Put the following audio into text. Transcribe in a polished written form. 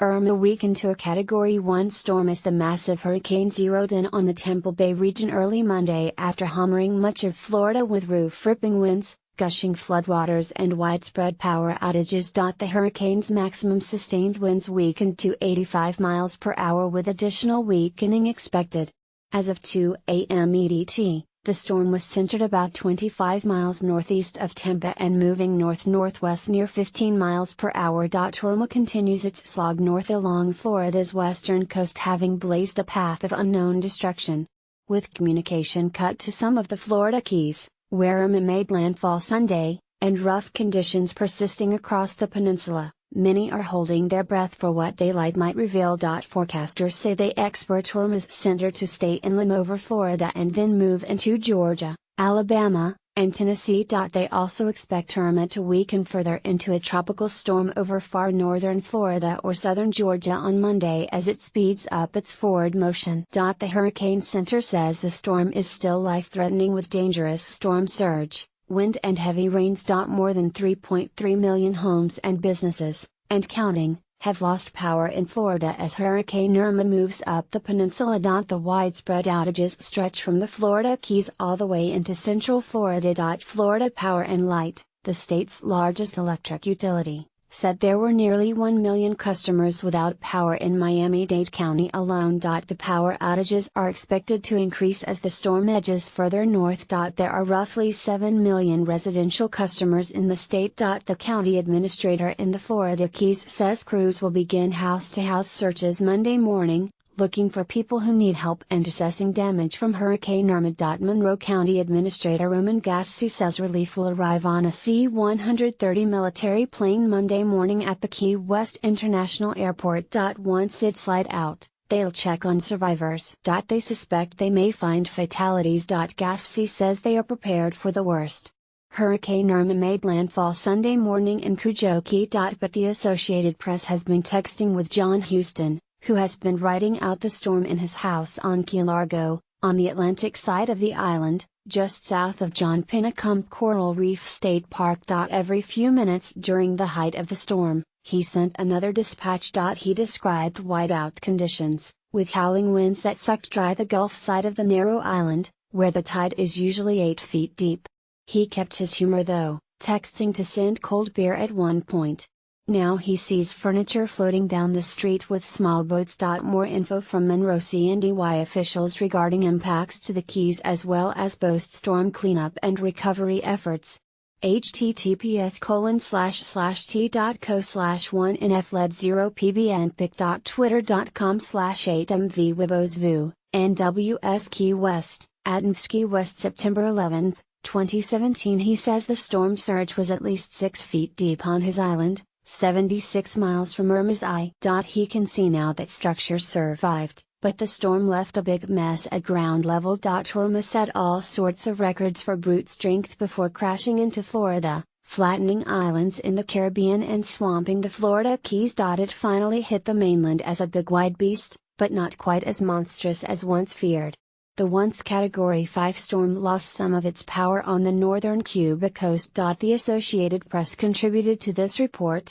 Irma weakened to a Category 1 storm as the massive hurricane zeroed in on the Tampa Bay region early Monday after hammering much of Florida with roof-ripping winds, gushing floodwaters and widespread power outages. The hurricane's maximum sustained winds weakened to 85 miles per hour with additional weakening expected. As of 2 a.m. EDT, the storm was centered about 25 miles northeast of Tampa and moving north-northwest near 15 miles per hour. Irma continues its slog north along Florida's western coast, having blazed a path of unknown destruction. With communication cut to some of the Florida Keys, where Irma made landfall Sunday, and rough conditions persisting across the peninsula, many are holding their breath for what daylight might reveal. Forecasters say they expect Irma's center to stay inland over Florida and then move into Georgia, Alabama, and Tennessee. They also expect Irma to weaken further into a tropical storm over far northern Florida or southern Georgia on Monday as it speeds up its forward motion. The Hurricane Center says the storm is still life-threatening with dangerous storm surge, wind and heavy rains. More than 3.3 million homes and businesses, and counting, have lost power in Florida as Hurricane Irma moves up the peninsula. The widespread outages stretch from the Florida Keys all the way into central Florida. Florida Power and Light, the state's largest electric utility, said there were nearly 1 million customers without power in Miami-Dade County alone. The power outages are expected to increase as the storm edges further north. There are roughly 7 million residential customers in the state. The county administrator in the Florida Keys says crews will begin house-to-house searches Monday morning, looking for people who need help and assessing damage from Hurricane Irma. Monroe County Administrator Roman Gassi says relief will arrive on a C-130 military plane Monday morning at the Key West International Airport. Once it's light out, they'll check on survivors. They suspect they may find fatalities. Gassi says they are prepared for the worst. Hurricane Irma made landfall Sunday morning in Cujo Key. But the Associated Press has been texting with John Houston, who has been riding out the storm in his house on Key Largo, on the Atlantic side of the island, just south of John Pinnacle Coral Reef State Park. Every few minutes during the height of the storm, he sent another dispatch. He described whiteout conditions, with howling winds that sucked dry the Gulf side of the narrow island, where the tide is usually 8 feet deep. He kept his humor though, texting to send cold beer at one point. Now he sees furniture floating down the street with small boats. More info from Monroe CNDY officials regarding impacts to the Keys as well as post-storm cleanup and recovery efforts. https://t.co/1nfled0pbnpic.twitter.com/8mvwibosvu, NWS Key West, Key West September 11, 2017. He says the storm surge was at least 6 feet deep on his island, 76 miles from Irma's eye. He can see now that structures survived, but the storm left a big mess at ground level. Irma set all sorts of records for brute strength before crashing into Florida, flattening islands in the Caribbean and swamping the Florida Keys. It finally hit the mainland as a big wide beast, but not quite as monstrous as once feared. The once Category 5 storm lost some of its power on the northern Cuba coast. The Associated Press contributed to this report,